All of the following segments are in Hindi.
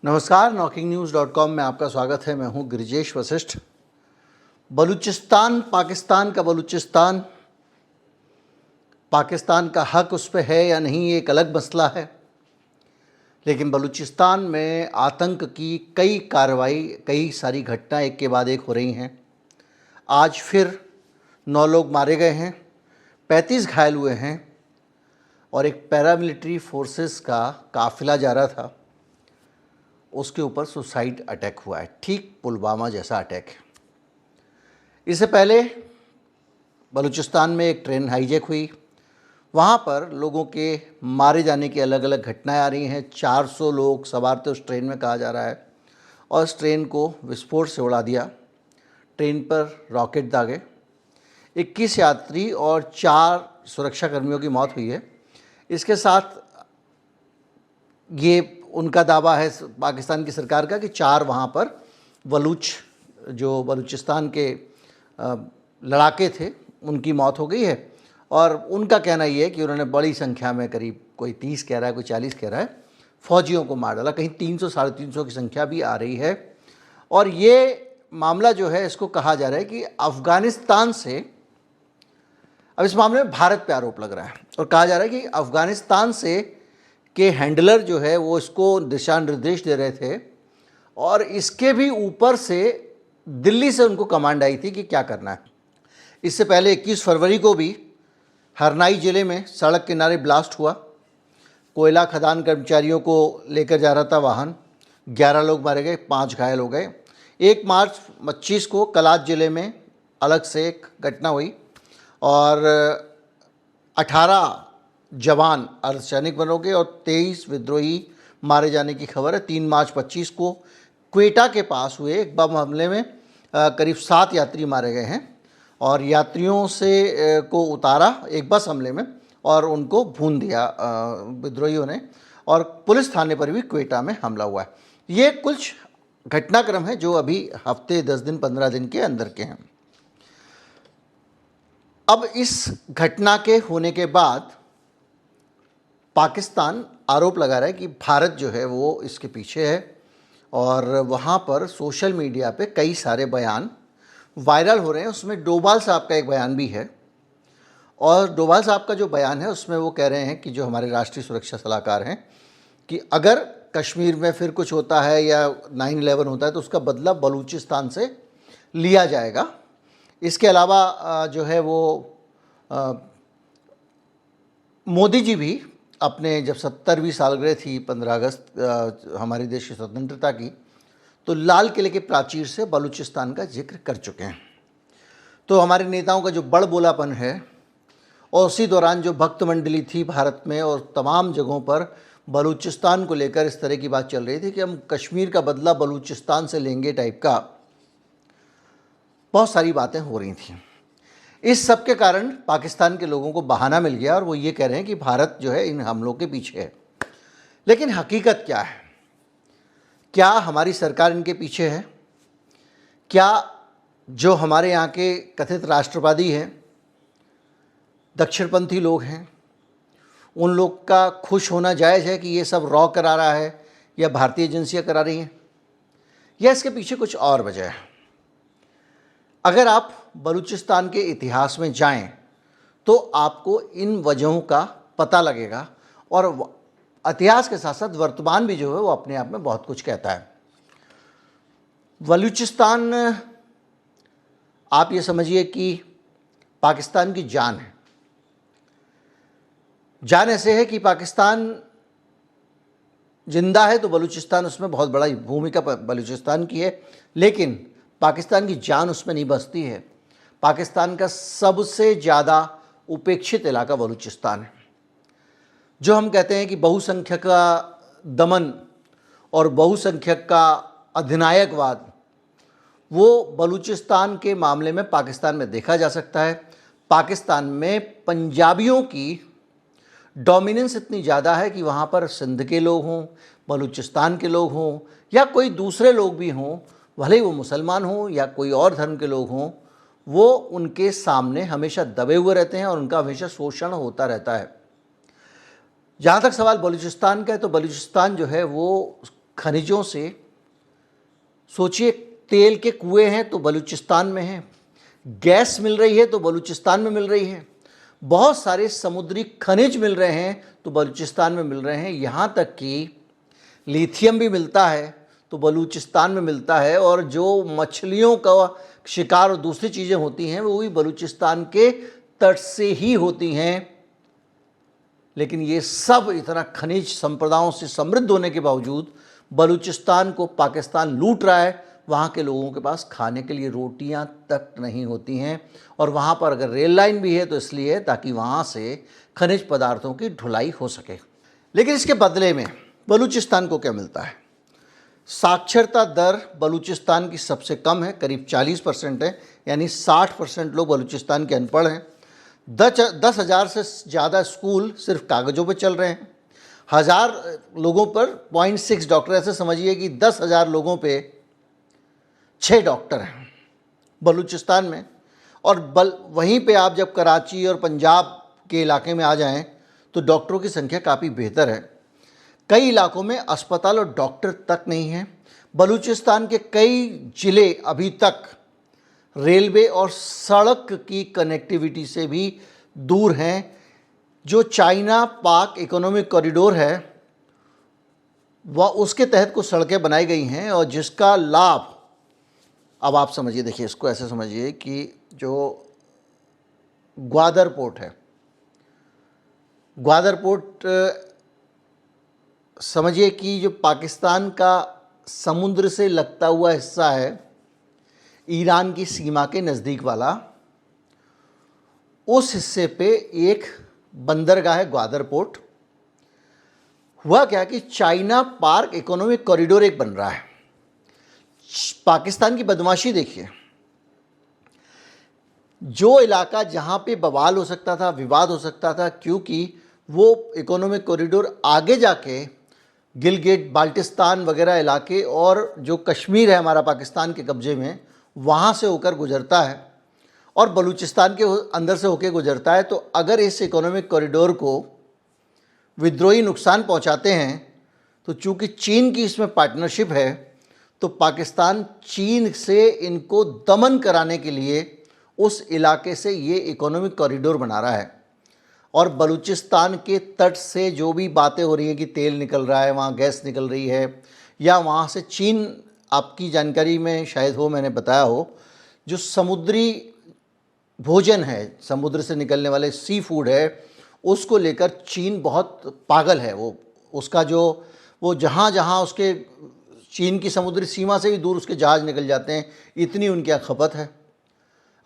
नमस्कार, knocking-news.com में आपका स्वागत है। मैं हूं गिरिजेश वशिष्ठ। बलूचिस्तान पाकिस्तान का बलूचिस्तान, पाकिस्तान का हक उस पर है या नहीं ये एक अलग मसला है, लेकिन बलूचिस्तान में आतंक की कई कार्रवाई, कई सारी घटनाएं एक के बाद एक हो रही हैं। आज फिर 9 लोग मारे गए हैं, 35 घायल हुए हैं और एक पैरामिलिट्री फोर्सेस का काफिला जा रहा था, उसके ऊपर सुसाइड अटैक हुआ है। ठीक पुलवामा जैसा अटैक है। इससे पहले बलूचिस्तान में एक ट्रेन हाईजैक हुई, वहाँ पर लोगों के मारे जाने की अलग अलग घटनाएं आ रही हैं। 400 लोग सवार थे उस ट्रेन में, कहा जा रहा है, और उस ट्रेन को विस्फोट से उड़ा दिया। ट्रेन पर रॉकेट दागे, 21 यात्री और 4 सुरक्षाकर्मियों की मौत हुई है। इसके साथ ये उनका दावा है पाकिस्तान की सरकार का कि 4 वहाँ पर बलूचिस्तान के लड़ाके थे, उनकी मौत हो गई है। और उनका कहना ये है कि उन्होंने बड़ी संख्या में, करीब कोई 30 कह रहा है, कोई 40 कह रहा है, फौजियों को मार डाला। कहीं 300 साढ़े 300 की संख्या भी आ रही है। और ये मामला जो है, इसको कहा जा रहा है कि अफ़गानिस्तान से, अब इस मामले में भारत पे आरोप लग रहा है और कहा जा रहा है कि अफ़गानिस्तान से के हैंडलर जो है वो इसको दिशा निर्देश दे रहे थे और इसके भी ऊपर से दिल्ली से उनको कमांड आई थी कि क्या करना है। इससे पहले 21 फरवरी को भी हरनाई ज़िले में सड़क किनारे ब्लास्ट हुआ। कोयला खदान कर्मचारियों को लेकर जा रहा था वाहन, 11 लोग मारे गए, 5 घायल हो गए। 1 मार्च 25 को कलाच ज़िले में अलग से एक घटना हुई और 18 जवान अर्धसैनिक बन गए और 23 विद्रोही मारे जाने की खबर है। 3 मार्च 25 को क्वेटा के पास हुए एक बम हमले में करीब 7 यात्री मारे गए हैं और यात्रियों से को उतारा एक बस हमले में और उनको भून दिया विद्रोहियों ने, और पुलिस थाने पर भी क्वेटा में हमला हुआ है। ये कुछ घटनाक्रम है जो अभी हफ्ते 10 दिन 15 दिन के अंदर के हैं। अब इस घटना के होने के बाद पाकिस्तान आरोप लगा रहा है कि भारत जो है वो इसके पीछे है और वहाँ पर सोशल मीडिया पे कई सारे बयान वायरल हो रहे हैं। उसमें डोभाल साहब का एक बयान भी है और डोभाल साहब का जो बयान है उसमें वो कह रहे हैं कि जो हमारे राष्ट्रीय सुरक्षा सलाहकार हैं कि अगर कश्मीर में फिर कुछ होता है या 9/11 होता है तो उसका बदला बलूचिस्तान से लिया जाएगा। इसके अलावा जो है वो मोदी जी भी अपने जब 70वीं सालगिरह थी 15 अगस्त हमारे देश की स्वतंत्रता की, तो लाल किले के प्राचीर से बलूचिस्तान का जिक्र कर चुके हैं। तो हमारे नेताओं का जो बड़बोलापन है, और उसी दौरान जो भक्त मंडली थी भारत में और तमाम जगहों पर बलूचिस्तान को लेकर इस तरह की बात चल रही थी कि हम कश्मीर का बदला बलूचिस्तान से लेंगे टाइप का, बहुत सारी बातें हो रही थीं। इस सब के कारण पाकिस्तान के लोगों को बहाना मिल गया और वो ये कह रहे हैं कि भारत जो है इन हमलों के पीछे है। लेकिन हकीकत क्या है? क्या हमारी सरकार इनके पीछे है? क्या जो हमारे यहाँ के कथित राष्ट्रवादी हैं, दक्षिणपंथी लोग हैं, उन लोग का खुश होना जायज़ है कि ये सब रॉ करा रहा है या भारतीय एजेंसियाँ करा रही हैं, या इसके पीछे कुछ और वजह है? अगर आप बलूचिस्तान के इतिहास में जाएं तो आपको इन वजहों का पता लगेगा और इतिहास के साथ साथ वर्तमान भी जो है वो अपने आप में बहुत कुछ कहता है। बलूचिस्तान, आप ये समझिए कि पाकिस्तान की जान है। जान ऐसे है कि पाकिस्तान जिंदा है तो बलूचिस्तान उसमें बहुत बड़ा भूमिका बलूचिस्तान की है, लेकिन पाकिस्तान की जान उसमें नहीं बसती है। पाकिस्तान का सबसे ज़्यादा उपेक्षित इलाका बलूचिस्तान है। जो हम कहते हैं कि बहुसंख्यक का दमन और बहुसंख्यक का अधिनायकवाद, वो बलूचिस्तान के मामले में पाकिस्तान में देखा जा सकता है। पाकिस्तान में पंजाबियों की डोमिनेंस इतनी ज़्यादा है कि वहाँ पर सिंध के लोग हों, बलूचिस्तान के लोग हों या कोई दूसरे लोग भी हों, भले ही वो मुसलमान हों या कोई और धर्म के लोग हों, वो उनके सामने हमेशा दबे हुए रहते हैं और उनका हमेशा शोषण होता रहता है। जहाँ तक सवाल बलूचिस्तान का है तो बलूचिस्तान जो है वो खनिजों से, सोचिए तेल के कुएं हैं तो बलूचिस्तान में हैं, गैस मिल रही है तो बलूचिस्तान में मिल रही है, बहुत सारे समुद्री खनिज मिल रहे हैं तो बलूचिस्तान में मिल रहे हैं, यहाँ तक कि लिथियम भी मिलता है तो बलूचिस्तान में मिलता है, और जो मछलियों का शिकार और दूसरी चीज़ें होती हैं वो भी बलूचिस्तान के तट से ही होती हैं। लेकिन ये सब इतना खनिज संपदाओं से समृद्ध होने के बावजूद बलूचिस्तान को पाकिस्तान लूट रहा है। वहाँ के लोगों के पास खाने के लिए रोटियां तक नहीं होती हैं, और वहाँ पर अगर रेल लाइन भी है तो इसलिए ताकि वहाँ से खनिज पदार्थों की ढुलाई हो सके। लेकिन इसके बदले में बलूचिस्तान को क्या मिलता है? साक्षरता दर बलूचिस्तान की सबसे कम है, करीब 40% है, यानी 60% लोग बलूचिस्तान के अनपढ़ हैं। 10,000 से ज़्यादा स्कूल सिर्फ कागज़ों पर चल रहे हैं। 1,000 लोगों पर 0.6 डॉक्टर, ऐसे समझिए कि 10,000 लोगों पे 6 डॉक्टर हैं बलूचिस्तान में। और वहीं पे आप जब कराची और पंजाब के इलाके में आ जाएं तो डॉक्टरों की संख्या काफ़ी बेहतर है। कई इलाकों में अस्पताल और डॉक्टर तक नहीं हैं। बलूचिस्तान के कई ज़िले अभी तक रेलवे और सड़क की कनेक्टिविटी से भी दूर हैं। जो चाइना पाक इकोनॉमिक कॉरिडोर है वह, उसके तहत कुछ सड़कें बनाई गई हैं, और जिसका लाभ, अब आप समझिए, देखिए इसको ऐसे समझिए कि जो ग्वादर पोर्ट है, ग्वादर पोर्ट समझिए कि जो पाकिस्तान का समुद्र से लगता हुआ हिस्सा है, ईरान की सीमा के नज़दीक वाला, उस हिस्से पे एक बंदरगाह है ग्वादर पोर्ट। हुआ क्या कि चाइना पार्क इकोनॉमिक कॉरिडोर एक बन रहा है। पाकिस्तान की बदमाशी देखिए, जो इलाका जहाँ पे बवाल हो सकता था, विवाद हो सकता था, क्योंकि वो इकोनॉमिक कॉरिडोर आगे जाके गिलगिट, बाल्टिस्तान वगैरह इलाके और जो कश्मीर है हमारा पाकिस्तान के कब्जे में, वहाँ से होकर गुजरता है और बलूचिस्तान के अंदर से होकर गुजरता है। तो अगर इस इकोनॉमिक कॉरिडोर को विद्रोही नुकसान पहुँचाते हैं तो चूँकि चीन की इसमें पार्टनरशिप है, तो पाकिस्तान चीन से इनको दमन कराने के लिए उस इलाके से ये इकोनॉमिक कॉरिडोर बना रहा है। और बलूचिस्तान के तट से जो भी बातें हो रही हैं कि तेल निकल रहा है, वहाँ गैस निकल रही है, या वहाँ से चीन, आपकी जानकारी में शायद हो, मैंने बताया हो, जो समुद्री भोजन है, समुद्र से निकलने वाले सी फूड है, उसको लेकर चीन बहुत पागल है। वो उसका जो वो जहाँ जहाँ उसके चीन की समुद्री सीमा से भी दूर उसके जहाज़ निकल जाते हैं, इतनी उनकी यहाँ खपत है।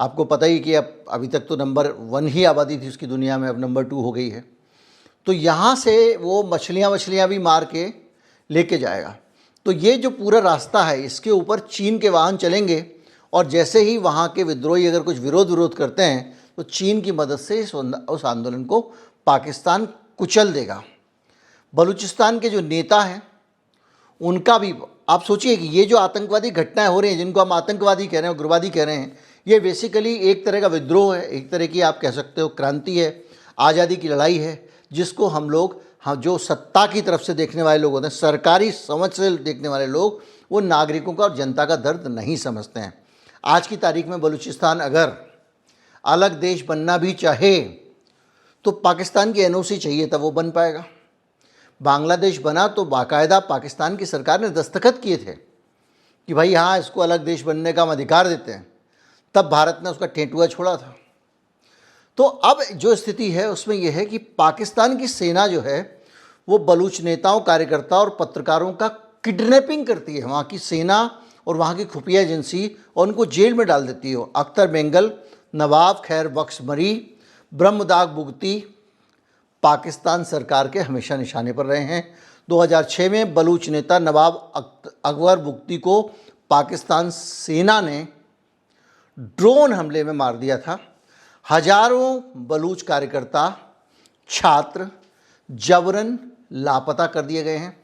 आपको पता ही कि अब अभी तक तो नंबर 1 ही आबादी थी उसकी दुनिया में, अब नंबर 2 हो गई है। तो यहाँ से वो मछलियाँ भी मार के लेके जाएगा। तो ये जो पूरा रास्ता है, इसके ऊपर चीन के वाहन चलेंगे, और जैसे ही वहाँ के विद्रोही अगर कुछ विरोध करते हैं तो चीन की मदद से उस आंदोलन को पाकिस्तान कुचल देगा। बलूचिस्तान के जो नेता हैं उनका भी, आप सोचिए कि ये जो आतंकवादी घटनाएं हो रही हैं, जिनको हम आतंकवादी कह रहे हैं, उग्रवादी कह रहे हैं, ये बेसिकली एक तरह का विद्रोह है, एक तरह की आप कह सकते हो क्रांति है, आज़ादी की लड़ाई है, जिसको हम लोग, हाँ, जो सत्ता की तरफ से देखने वाले लोग होते हैं, सरकारी समझ से देखने वाले लोग, वो नागरिकों का और जनता का दर्द नहीं समझते हैं। आज की तारीख में बलूचिस्तान अगर अलग देश बनना भी चाहे तो पाकिस्तान की एनओसी चाहिए, तब वो बन पाएगा। बांग्लादेश बना तो बाकायदा पाकिस्तान की सरकार ने दस्तखत किए थे कि भाई हाँ, इसको अलग देश बनने का हम अधिकार देते हैं, तब भारत ने उसका टेंटुआ छोड़ा था। तो अब जो स्थिति है उसमें यह है कि पाकिस्तान की सेना जो है वो बलूच नेताओं, कार्यकर्ताओं और पत्रकारों का किडनैपिंग करती है, वहाँ की सेना और वहाँ की खुफिया एजेंसी, और उनको जेल में डाल देती है। अख्तर बेंगल, नवाब खैर बख्श मरी, ब्रह्मदाग बुगती पाकिस्तान सरकार के हमेशा निशाने पर रहे हैं। 2006 में बलूच नेता नवाब अकबर बुगती को पाकिस्तान सेना ने ड्रोन हमले में मार दिया था। हजारों बलूच कार्यकर्ता, छात्र जबरन लापता कर दिए गए हैं,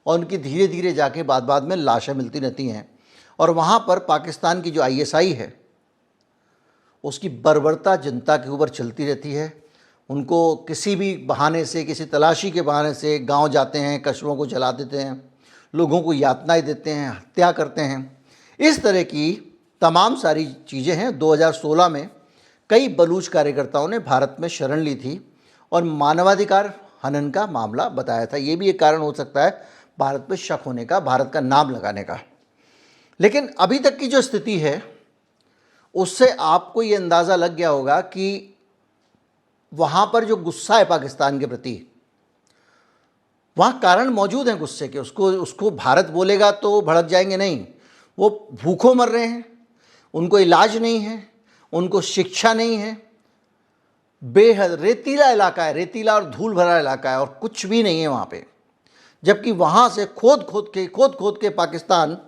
और उनकी धीरे धीरे जाके बाद में लाशें मिलती रहती हैं। और वहाँ पर पाकिस्तान की जो ISI है उसकी बर्बरता जनता के ऊपर चलती रहती है। उनको किसी भी बहाने से, किसी तलाशी के बहाने से गांव जाते हैं, कस्बों को जला देते हैं, लोगों को यातनाएं देते हैं, हत्या करते हैं। इस तरह की तमाम सारी चीज़ें हैं। 2016 में कई बलूच कार्यकर्ताओं ने भारत में शरण ली थी और मानवाधिकार हनन का मामला बताया था। ये भी एक कारण हो सकता है भारत पर शक होने का, भारत का नाम लगाने का। लेकिन अभी तक की जो स्थिति है उससे आपको ये अंदाज़ा लग गया होगा कि वहाँ पर जो गुस्सा है पाकिस्तान के प्रति, वहाँ कारण मौजूद हैं गुस्से के। उसको भारत बोलेगा तो भड़क जाएंगे, नहीं। वो भूखों मर रहे हैं, उनको इलाज नहीं है, उनको शिक्षा नहीं है, बेहद रेतीला इलाका है, रेतीला और धूल भरा इलाका है और कुछ भी नहीं है वहाँ पे। जबकि वहाँ से खोद खोद के पाकिस्तान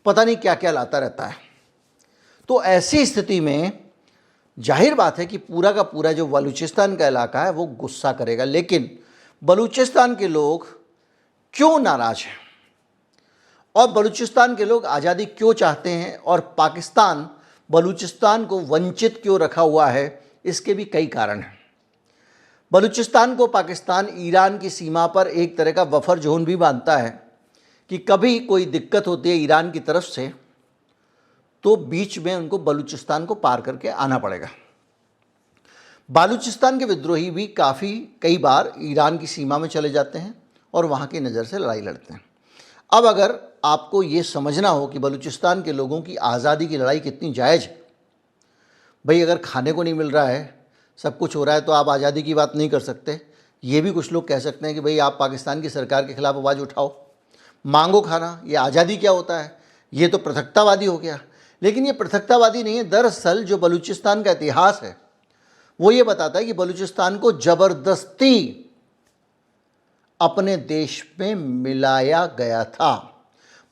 पता नहीं क्या क्या लाता रहता है। तो ऐसी स्थिति में जाहिर बात है कि पूरा का पूरा जो बलूचिस्तान का इलाका है वो गुस्सा करेगा। लेकिन बलूचिस्तान के लोग क्यों नाराज हैं और बलूचिस्तान के लोग आज़ादी क्यों चाहते हैं और पाकिस्तान बलूचिस्तान को वंचित क्यों रखा हुआ है, इसके भी कई कारण हैं। बलूचिस्तान को पाकिस्तान ईरान की सीमा पर एक तरह का बफर जोन भी बांधता है कि कभी कोई दिक्कत होती है ईरान की तरफ से तो बीच में उनको बलूचिस्तान को पार करके आना पड़ेगा। बलूचिस्तान के विद्रोही भी कई बार ईरान की सीमा में चले जाते हैं और वहाँ की नज़र से लड़ाई लड़ते हैं। अब अगर आपको ये समझना हो कि बलूचिस्तान के लोगों की आज़ादी की लड़ाई कितनी जायज़ है, भाई अगर खाने को नहीं मिल रहा है, सब कुछ हो रहा है, तो आप आज़ादी की बात नहीं कर सकते। ये भी कुछ लोग कह सकते हैं कि भाई आप पाकिस्तान की सरकार के ख़िलाफ़ आवाज़ उठाओ, मांगो खाना। ये आज़ादी क्या होता है? ये तो पृथकतावादी हो गया। लेकिन ये पृथकतावादी नहीं है। दरअसल जो बलूचिस्तान का इतिहास है वो ये बताता है कि बलूचिस्तान को ज़बरदस्ती अपने देश में मिलाया गया था।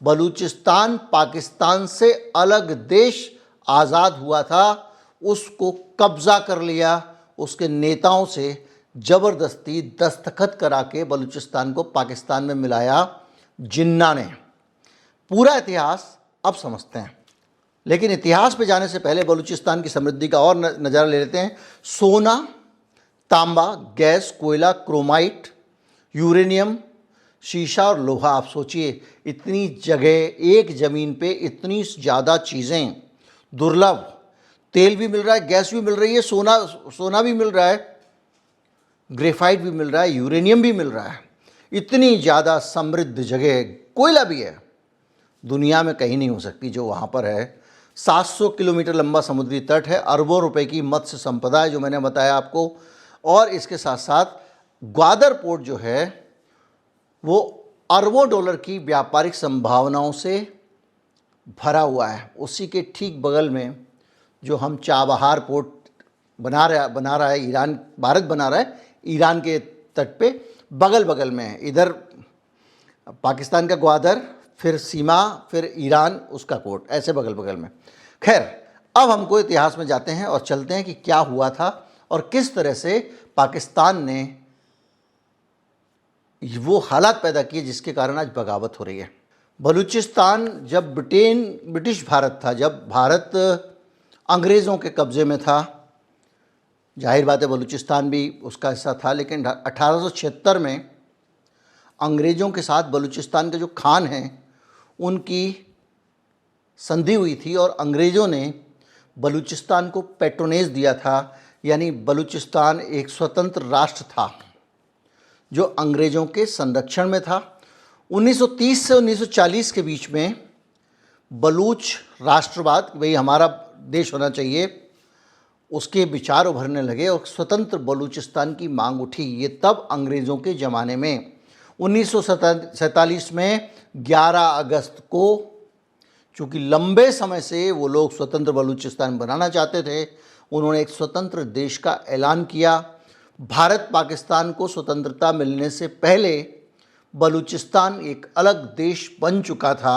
बलूचिस्तान पाकिस्तान से अलग देश आज़ाद हुआ था, उसको कब्ज़ा कर लिया, उसके नेताओं से ज़बरदस्ती दस्तखत करा के बलूचिस्तान को पाकिस्तान में मिलाया जिन्ना ने। पूरा इतिहास अब समझते हैं। लेकिन इतिहास पे जाने से पहले बलूचिस्तान की समृद्धि का और नज़ारा ले लेते हैं। सोना, तांबा, गैस, कोयला, क्रोमाइट, यूरेनियम, शीशा और लोहा। आप सोचिए, इतनी जगह, एक ज़मीन पे इतनी ज़्यादा चीज़ें, दुर्लभ। तेल भी मिल रहा है, गैस भी मिल रही है, सोना भी मिल रहा है, ग्रेफाइट भी मिल रहा है, यूरेनियम भी मिल रहा है। इतनी ज़्यादा समृद्ध जगह, कोयला भी है, दुनिया में कहीं नहीं हो सकती जो वहाँ पर है। 700 किलोमीटर लंबा समुद्री तट है, अरबों रुपए की मत्स्य संपदा है जो मैंने बताया आपको, और इसके साथ साथ ग्वादर पोर्ट जो है वो अरबों डॉलर की व्यापारिक संभावनाओं से भरा हुआ है। उसी के ठीक बगल में जो हम चाबहार पोर्ट बना रहा है ईरान, भारत बना रहा है ईरान के तट पे, बगल में है। इधर पाकिस्तान का ग्वादर, फिर सीमा, फिर ईरान उसका कोर्ट, ऐसे बगल में। खैर, अब हमको इतिहास में जाते हैं और चलते हैं कि क्या हुआ था और किस तरह से पाकिस्तान ने वो हालात पैदा किए जिसके कारण आज बगावत हो रही है। बलूचिस्तान जब ब्रिटिश भारत था, जब भारत अंग्रेज़ों के कब्ज़े में था, जाहिर बात है बलूचिस्तान भी उसका हिस्सा था, लेकिन 1876 में अंग्रेज़ों के साथ बलूचिस्तान के जो खान हैं उनकी संधि हुई थी और अंग्रेज़ों ने बलूचिस्तान को पैट्रोनेज दिया था, यानी बलूचिस्तान एक स्वतंत्र राष्ट्र था जो अंग्रेज़ों के संरक्षण में था। 1930 से 1940 के बीच में बलूच राष्ट्रवाद, भाई हमारा देश होना चाहिए, उसके विचार उभरने लगे और स्वतंत्र बलूचिस्तान की मांग उठी। ये तब अंग्रेज़ों के ज़माने में 1947 में 11 अगस्त को, चूँकि लंबे समय से वो लोग स्वतंत्र बलूचिस्तान बनाना चाहते थे, उन्होंने एक स्वतंत्र देश का ऐलान किया। भारत पाकिस्तान को स्वतंत्रता मिलने से पहले बलूचिस्तान एक अलग देश बन चुका था।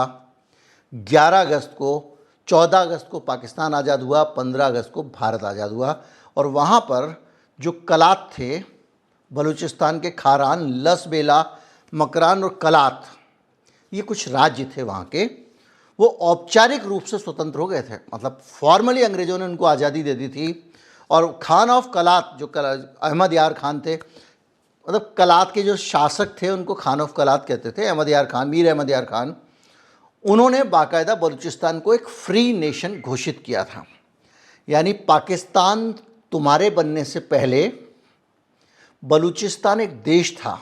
11 अगस्त को, 14 अगस्त को पाकिस्तान आज़ाद हुआ, 15 अगस्त को भारत आज़ाद हुआ। और वहाँ पर जो कलात थे, बलूचिस्तान के खारान, लसबेला, मकरान और कलात, ये कुछ राज्य थे वहाँ के, वो औपचारिक रूप से स्वतंत्र हो गए थे। मतलब फॉर्मली अंग्रेज़ों ने उनको आज़ादी दे दी थी। और खान ऑफ कलात, जो अहमद यार खान थे, मतलब कलात के जो शासक थे उनको खान ऑफ कलात कहते थे, अहमद यार खान, मीर अहमद यार खान, उन्होंने बाकायदा बलूचिस्तान को एक फ्री नेशन घोषित किया था। यानी पाकिस्तान तुम्हारे बनने से पहले बलूचिस्तान एक देश था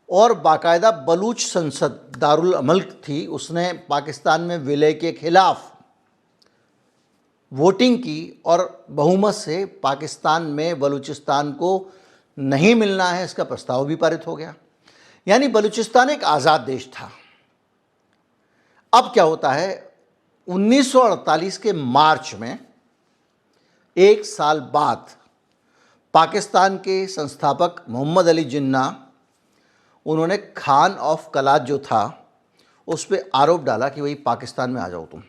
और बाकायदा बलूच संसद दारुल अमल थी, उसने पाकिस्तान में विलय के खिलाफ वोटिंग की और बहुमत से पाकिस्तान में बलूचिस्तान को नहीं मिलना है इसका प्रस्ताव भी पारित हो गया। यानी बलूचिस्तान एक आज़ाद देश था। अब क्या होता है, 1948 के मार्च में, एक साल बाद, पाकिस्तान के संस्थापक मोहम्मद अली जिन्ना, उन्होंने खान ऑफ कलात जो था उस पर आरोप डाला कि भाई पाकिस्तान में आ जाओ तुम।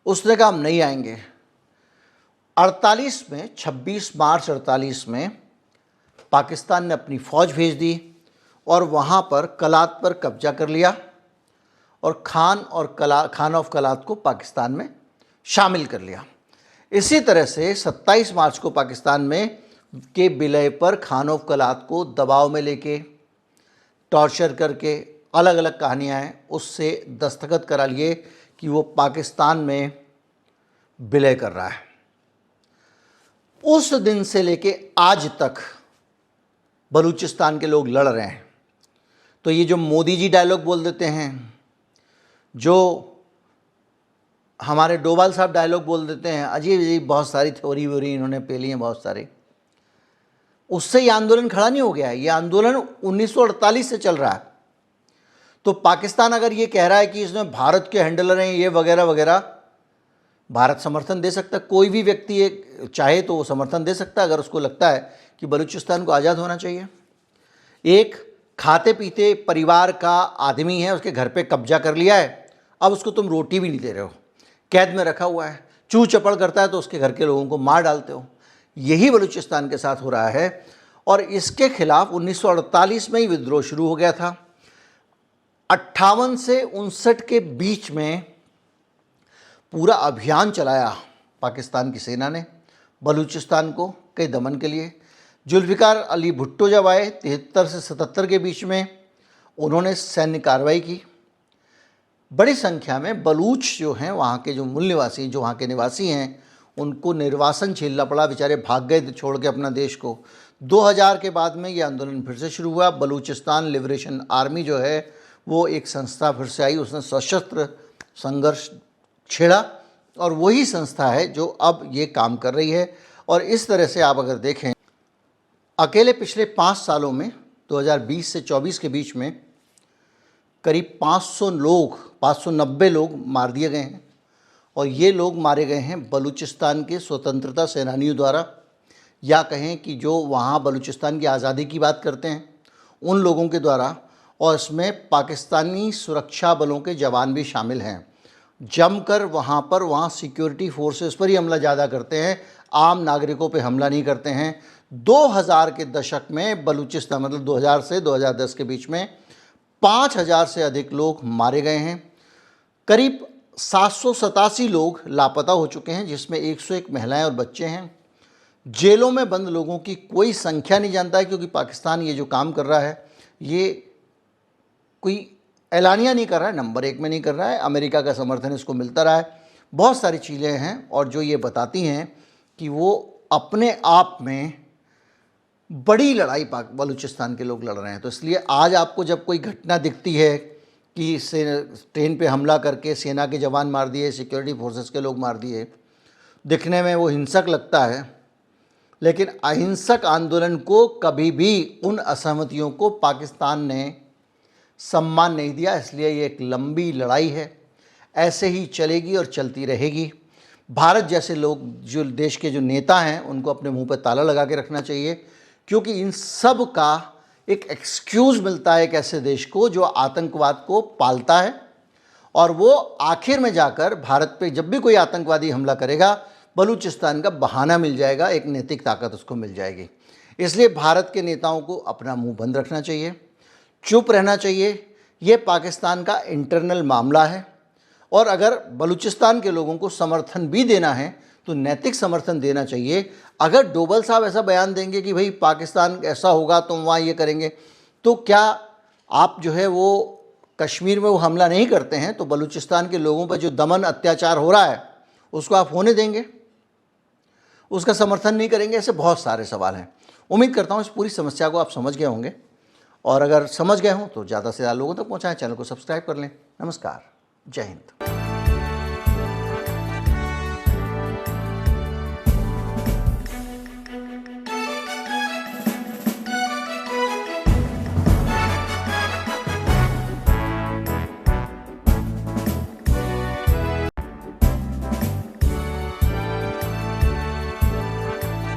उसने कहा हम नहीं आएंगे। 48 में, 26 मार्च 48 में पाकिस्तान ने अपनी फ़ौज भेज दी और वहाँ पर कलात पर कब्जा कर लिया और खान ऑफ कलात को पाकिस्तान में शामिल कर लिया। इसी तरह से 27 मार्च को पाकिस्तान में के विलय पर खान ऑफ कलात को दबाव में लेके, टॉर्चर करके, अलग अलग कहानियाँ हैं, उससे दस्तखत करा लिए कि वो पाकिस्तान में विलय कर रहा है। उस दिन से लेके आज तक बलूचिस्तान के लोग लड़ रहे हैं। तो ये जो मोदी जी डायलॉग बोल देते हैं, जो हमारे डोभाल साहब डायलॉग बोल देते हैं, अजीब अजीब बहुत सारी थ्योरी व्योरी इन्होंने पेली हैं बहुत सारे, उससे ये आंदोलन खड़ा नहीं हो गया है। ये आंदोलन 1948 से चल रहा है। तो पाकिस्तान अगर ये कह रहा है कि इसमें भारत के हैंडलर हैं ये वगैरह वगैरह, भारत समर्थन दे सकता है। कोई भी व्यक्ति एक चाहे तो वो समर्थन दे सकता है अगर उसको लगता है कि बलूचिस्तान को आज़ाद होना चाहिए। एक खाते पीते परिवार का आदमी है, उसके घर पे कब्जा कर लिया है, अब उसको तुम रोटी भी नहीं दे रहे हो, कैद में रखा हुआ है, चू चपड़ करता है तो उसके घर के लोगों को मार डालते हो। यही बलूचिस्तान के साथ हो रहा है और इसके खिलाफ 1948 में ही विद्रोह शुरू हो गया था। 58 से 59 के बीच में पूरा अभियान चलाया पाकिस्तान की सेना ने बलूचिस्तान को के दमन के लिए। जुल्फ़िकार अली भुट्टो जब आए 73 से 77 के बीच में, उन्होंने सैन्य कार्रवाई की। बड़ी संख्या में बलूच जो हैं, वहाँ के जो मूल निवासी, जो वहाँ के निवासी हैं, उनको निर्वासन झेलना पड़ा, बेचारे भाग गए छोड़ के अपना देश को। 2000 के बाद में ये आंदोलन फिर से शुरू हुआ। बलूचिस्तान लिबरेशन आर्मी जो है वो एक संस्था फिर से आई, उसने सशस्त्र संघर्ष छेड़ा और वही संस्था है जो अब ये काम कर रही है। और इस तरह से आप अगर देखें, अकेले पिछले 5 सालों में 2020 से 24 के बीच में करीब 590 लोग मार दिए गए हैं और ये लोग मारे गए हैं बलूचिस्तान के स्वतंत्रता सेनानियों द्वारा, या कहें कि जो वहाँ बलूचिस्तान की आज़ादी की बात करते हैं उन लोगों के द्वारा। और इसमें पाकिस्तानी सुरक्षा बलों के जवान भी शामिल हैं। जमकर वहाँ सिक्योरिटी फोर्सेस पर ही हमला ज़्यादा करते हैं, आम नागरिकों पे हमला नहीं करते हैं। 2000 के दशक में बलूचिस्तान, मतलब 2000 से 2010 के बीच में 5000 से अधिक लोग मारे गए हैं। करीब 787 लोग लापता हो चुके हैं, जिसमें 101 महिलाएं और बच्चे हैं। जेलों में बंद लोगों की कोई संख्या नहीं जानता है, क्योंकि पाकिस्तान ये जो काम कर रहा है ये कोई ऐलानिया नहीं कर रहा है, नंबर 1 में नहीं कर रहा है। अमेरिका का समर्थन इसको मिलता रहा है, बहुत सारी चीज़ें हैं और जो ये बताती हैं कि वो अपने आप में बड़ी लड़ाई बलूचिस्तान के लोग लड़ रहे हैं। तो इसलिए आज आपको जब कोई घटना दिखती है कि ट्रेन पे हमला करके सेना के जवान मार दिए, सिक्योरिटी फोर्सेस के लोग मार दिए, दिखने में वो हिंसक लगता है, लेकिन अहिंसक आंदोलन को कभी भी उन असहमतियों को पाकिस्तान ने सम्मान नहीं दिया। इसलिए ये एक लंबी लड़ाई है, ऐसे ही चलेगी और चलती रहेगी। भारत जैसे लोग, जो देश के जो नेता हैं, उनको अपने मुंह पर ताला लगा के रखना चाहिए, क्योंकि इन सब का एक एक्सक्यूज़ मिलता है एक ऐसे देश को जो आतंकवाद को पालता है, और वो आखिर में जाकर भारत पे जब भी कोई आतंकवादी हमला करेगा, बलूचिस्तान का बहाना मिल जाएगा, एक नैतिक ताकत उसको मिल जाएगी। इसलिए भारत के नेताओं को अपना मुंह बंद रखना चाहिए, चुप रहना चाहिए। ये पाकिस्तान का इंटरनल मामला है और अगर बलूचिस्तान के लोगों को समर्थन भी देना है तो नैतिक समर्थन देना चाहिए। अगर डोभाल साहब ऐसा बयान देंगे कि भाई पाकिस्तान ऐसा होगा तो वहाँ ये करेंगे, तो क्या आप जो है वो कश्मीर में वो हमला नहीं करते हैं तो बलूचिस्तान के लोगों पर जो दमन अत्याचार हो रहा है उसको आप होने देंगे, उसका समर्थन नहीं करेंगे? ऐसे बहुत सारे सवाल हैं। उम्मीद करता हूँ इस पूरी समस्या को आप समझ गए होंगे, और अगर समझ गए हों तो ज़्यादा से ज़्यादा लोगों तक पहुँचाएं। चैनल को सब्सक्राइब कर लें। नमस्कार, जय हिंद।